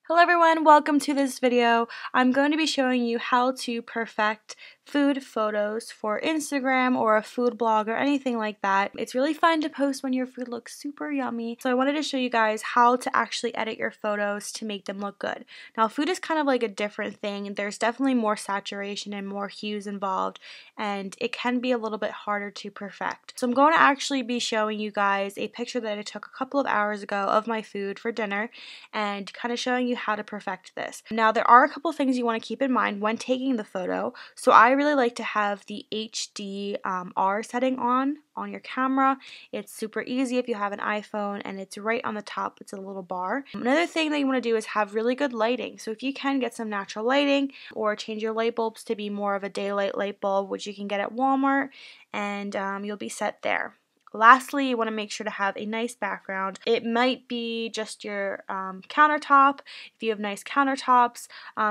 Hello everyone, welcome to this video. I'm going to be showing you how to perfect food photos for Instagram or a food blog or anything like that. It's really fun to post when your food looks super yummy. So I wanted to show you guys how to actually edit your photos to make them look good. Now food is kind of like a different thing. There's definitely more saturation and more hues involved, and it can be a little bit harder to perfect. So I'm going to actually be showing you guys a picture that I took a couple of hours ago of my food for dinner and kind of showing you how to perfect this. Now there are a couple things you want to keep in mind when taking the photo. So I really like to have the HDR setting on your camera. It's super easy if you have an iPhone, and it's right on the top. It's a little bar. Another thing that you want to do is have really good lighting. So if you can get some natural lighting or change your light bulbs to be more of a daylight light bulb, which you can get at Walmart, and you'll be set there. Lastly, you want to make sure to have a nice background. It might be just your countertop. If you have nice countertops,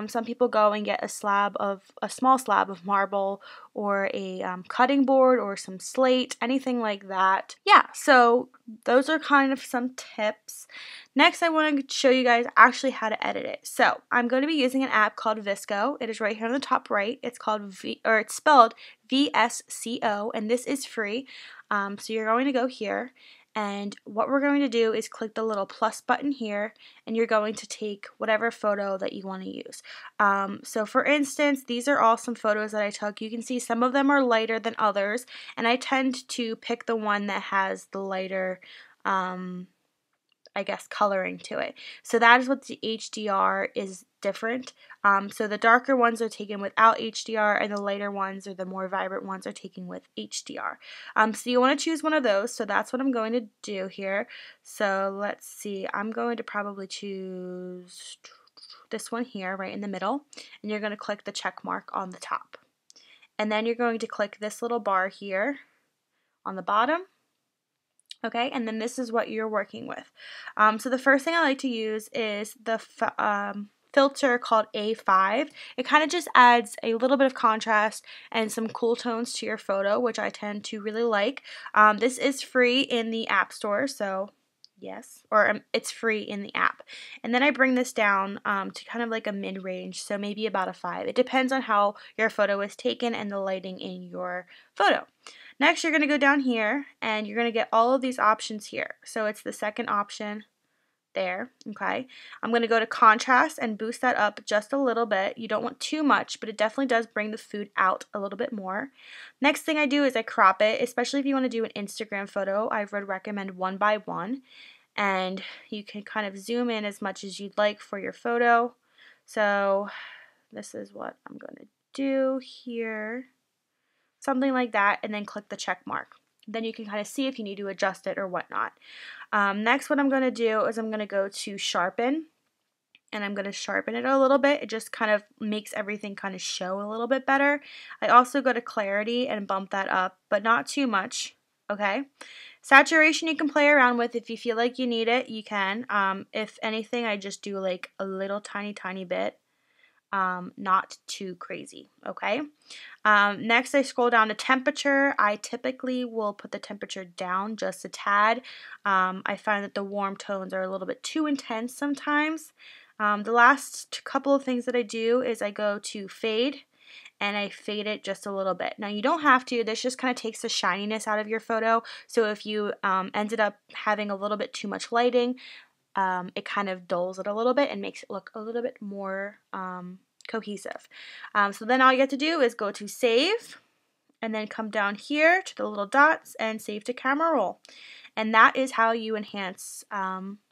some people go and get a small slab of marble or a cutting board or some slate, anything like that. Yeah, so those are kind of some tips. Next, I want to show you guys actually how to edit it. So I'm going to be using an app called VSCO. It is right here on the top right. It's spelled VSCO, and this is free. So you're going to go here, and what we're going to do is click the little plus button here, and you're going to take whatever photo that you want to use. So for instance, these are all some photos that I took. You can see some of them are lighter than others, and I tend to pick the one that has the lighter I guess coloring to it. So that is what the HDR is different. So the darker ones are taken without HDR, and the lighter ones, or the more vibrant ones, are taken with HDR. So you want to choose one of those. So that's what I'm going to do here. So let's see. I'm going to probably choose this one here, right in the middle, and you're going to click the check mark on the top. And then you're going to click this little bar here on the bottom. Okay, and then this is what you're working with. So the first thing I like to use is the filter called A5. It kind of just adds a little bit of contrast and some cool tones to your photo, which I tend to really like. This is free in the App Store, so yes, or it's free in the app. And then I bring this down to kind of like a mid-range, so maybe about a 5. It depends on how your photo is taken and the lighting in your photo. Next, you're going to go down here, and you're going to get all of these options here. So it's the second option there, okay? I'm going to go to contrast and boost that up just a little bit. You don't want too much, but it definitely does bring the food out a little bit more. Next thing I do is I crop it, especially if you want to do an Instagram photo. I would recommend 1 by 1, and you can kind of zoom in as much as you'd like for your photo. So this is what I'm going to do here. Something like that, and then click the check mark. Then you can kind of see if you need to adjust it or whatnot. Next, what I'm going to do is I'm going to go to sharpen, and I'm going to sharpen it a little bit. It just kind of makes everything kind of show a little bit better. I also go to clarity and bump that up, but not too much, okay? Saturation you can play around with. If you feel like you need it, you can. If anything, I just do like a little tiny bit. Not too crazy, okay? Next, I scroll down to temperature. I typically will put the temperature down just a tad. I find that the warm tones are a little bit too intense sometimes. The last couple of things that I do is I go to fade, and I fade it just a little bit. Now you don't have to. This just kind of takes the shininess out of your photo. So if you ended up having a little bit too much lighting, it kind of dulls it a little bit and makes it look a little bit more cohesive. So then all you have to do is go to save, and then come down here to the little dots and save to camera roll. And that is how you enhance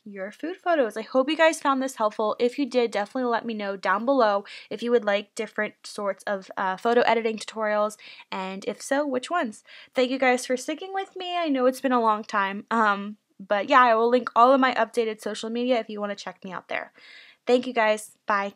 your food photos. I hope you guys found this helpful. If you did, definitely let me know down below if you would like different sorts of photo editing tutorials, and if so, which ones. Thank you guys for sticking with me. I know it's been a long time. But yeah, I will link all of my updated social media if you want to check me out there. Thank you guys. Bye.